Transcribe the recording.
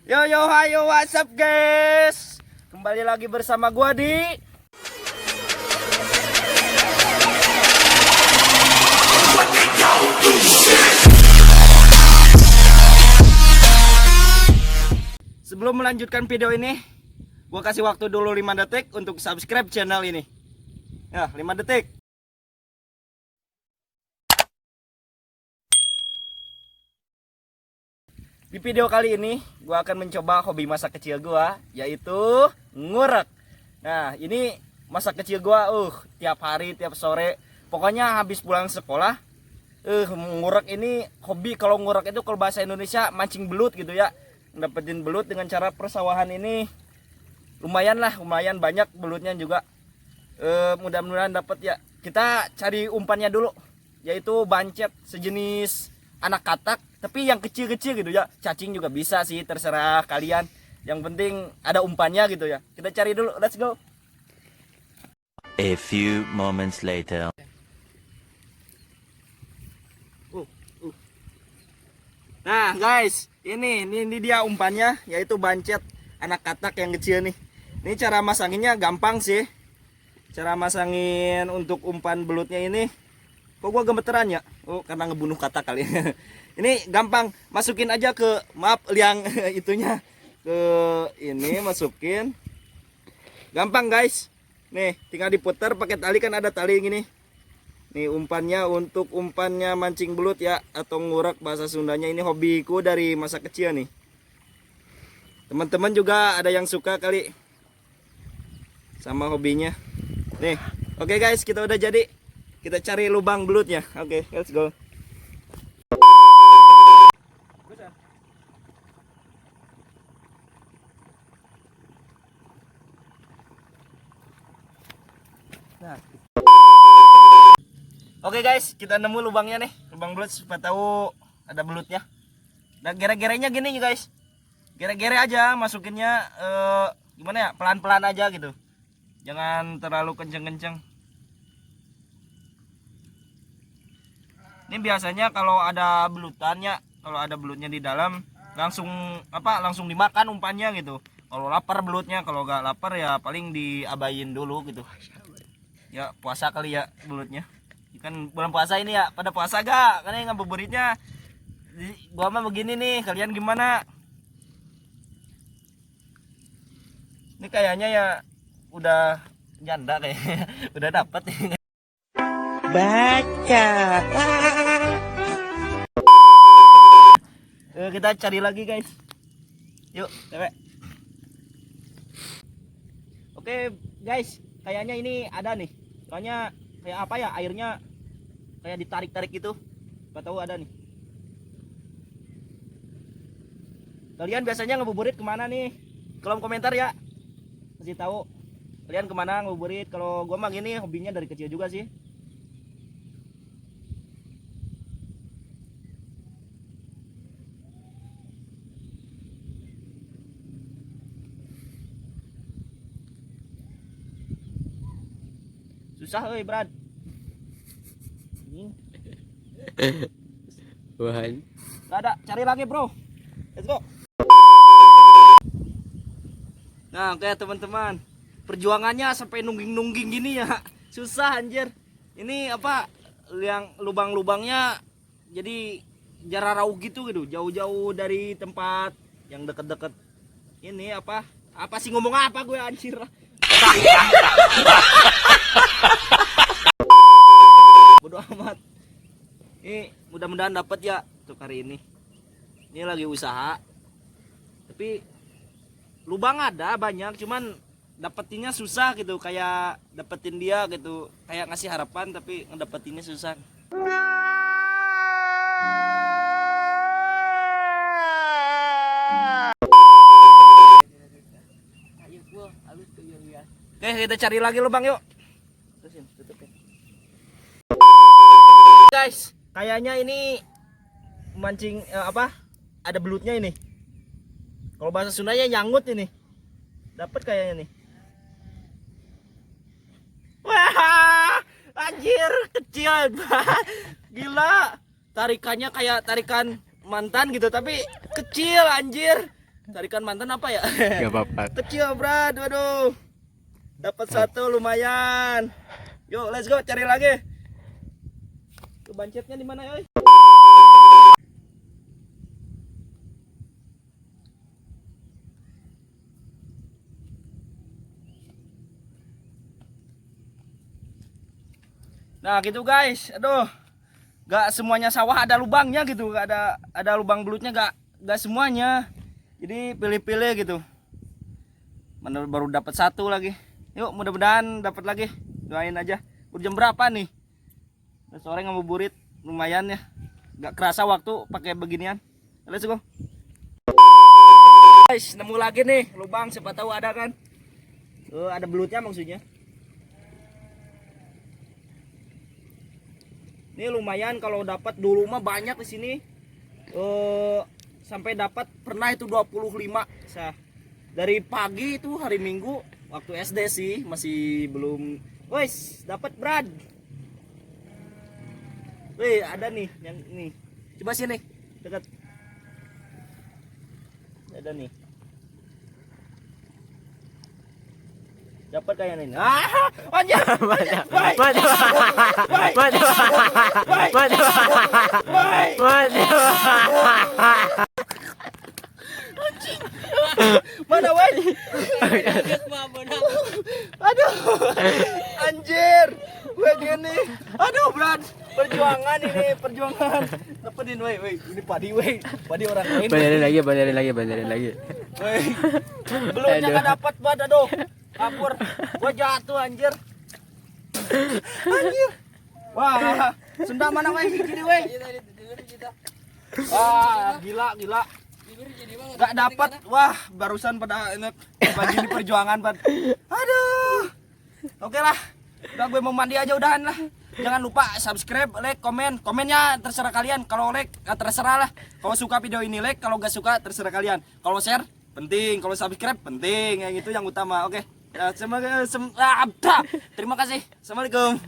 Yo yo hayo what's up guys. Kembali lagi bersama gua di Sebelum melanjutkan video ini, gua kasih waktu dulu 5 detik untuk subscribe channel ini. Ya, 5 detik. Di video kali ini, gue akan mencoba hobi masa kecil gue, yaitu ngurek. Nah, ini masa kecil gue, tiap hari, tiap sore, pokoknya habis pulang sekolah, ngurek ini hobi. Kalau ngurek itu kalau bahasa Indonesia mancing belut gitu ya, dapetin belut dengan cara persawahan ini, lumayan banyak belutnya juga. Mudah-mudahan dapat ya. Kita cari umpannya dulu, yaitu bancet sejenis anak katak. Tapi yang kecil-kecil gitu ya, cacing juga bisa sih, terserah kalian. Yang penting ada umpannya gitu ya. Kita cari dulu, let's go. A few moments later. Nah guys, ini dia umpannya, yaitu bancet anak katak yang kecil nih. Ini cara masanginnya gampang sih. Cara masangin untuk umpan belutnya ini, kok gua gemeteran ya? Karena ngebunuh katak kali. Ini gampang, masukin aja ke, maaf liang itunya, ke ini masukin. Gampang guys. Nih, tinggal diputar pakai tali, kan ada tali gini. Nih umpannya, untuk umpannya mancing belut ya, atau ngurek bahasa Sundanya. Ini hobiku dari masa kecil nih. Teman-teman juga ada yang suka kali sama hobinya. Nih, oke guys, kita udah jadi. Kita cari lubang belutnya. Oke, let's go. Nah. Oke guys, kita nemu lubangnya nih, lubang belut, supaya tahu ada belutnya. Dan gere-gerenya gini nih guys, gere-gere aja masukinnya, gimana ya, pelan-pelan aja gitu, jangan terlalu kenceng-kenceng. Ini biasanya kalau ada belutannya, kalau ada belutnya di dalam, langsung dimakan umpannya gitu. Kalau lapar belutnya, kalau gak lapar ya paling diabain dulu gitu. Ya puasa kali ya belutnya. Kan bulan puasa ini ya, pada puasa gak? Karena yang ngabuburitnya gua mah begini nih, kalian gimana? Ini kayaknya ya udah janda kayaknya. Udah dapat nih. Baca. Kita cari lagi guys. Yuk, cewek. Oke guys, kayaknya ini ada nih. Soalnya kayak apa ya, airnya kayak ditarik-tarik gitu. Gak tahu ada nih. Kalian biasanya ngabuburit kemana nih? Kolom komentar ya. Kasih tahu kalian kemana ngabuburit. Kalau gua mah gini, hobinya dari kecil juga sih. Susah Brad. Wahan. Gak ada, cari lagi bro. Let's go. Nah kayak teman-teman, perjuangannya sampai nungging-nungging gini ya. Susah anjir. Ini apa, yang lubang-lubangnya jadi jararau gitu, jauh-jauh dari tempat yang deket-deket. Ini apa sih, ngomong apa gue anjir. Bodo amat. Ini mudah-mudahan dapat ya untuk hari ini. Ini lagi usaha. Tapi lubang ada banyak, cuman dapetinnya susah gitu. Kayak dapetin dia gitu, kayak ngasih harapan tapi ngedapetinnya susah. Oke, kita cari lagi lubang yuk. Terusin, tutupin. Guys, kayaknya ini mancing ada belutnya ini. Kalau bahasa Sundanya nyangut ini. Dapat kayaknya nih. Wah, anjir, kecil banget. Gila. Tarikannya kayak tarikan mantan gitu, tapi kecil anjir. Carikan mantan apa ya? Gak apa-apa. Kecil, Brad. Waduh. Dapat satu lumayan. Yuk, let's go cari lagi. Tuh bancetnya di mana, yoi? Nah, gitu guys. Aduh. Gak semuanya sawah ada lubangnya gitu. Gak ada lubang belutnya, gak semuanya. Jadi pilih-pilih gitu. Mana baru dapat satu lagi. Yuk, mudah-mudahan dapat lagi. Doain aja. Udah jam berapa nih? Udah sore ngabuburit, lumayan ya. Gak kerasa waktu pakai beginian. Let's go. Guys, nemu lagi nih lubang, siapa tahu ada kan. Ada belutnya maksudnya. Ini lumayan kalau dapat dulu mah banyak di sini. Sampai dapat pernah itu 25. Dari pagi itu hari Minggu waktu SD sih, masih belum. Wes, dapat Brad. Wih, ada nih yang ini. Coba sini, dekat. Ada nih. Dapat kayak ini. Ah, anjir. Banyak. Baik. Banyak. Baik. Banyak. Baik. Banyak. Baik. Banyak. Mana woi? Aduh. Anjir. Gue gini. Aduh, Brad. Perjuangan ini, perjuangan. Dapetin woi, ini padi woi. Padi orang lain. Banyarin lagi. Woi. Belumnya Aduh. enggak dapat, Brad. Aduh. Kabur. Gua jatuh anjir. Anjir. Wah, Sunda mana woi? Gini woi. Wah, gila. Gak dapat. Wah, barusan pada enak bagi ini perjuangan, Pak. Aduh. Oke lah. Udah gue mau mandi aja udahan lah. Jangan lupa subscribe, like, komen. Komennya terserah kalian. Kalau like terserah lah. Kalau suka video ini like, kalau gak suka terserah kalian. Kalau share penting, kalau subscribe penting. Yang itu yang utama. Oke. Terima kasih. Assalamualaikum.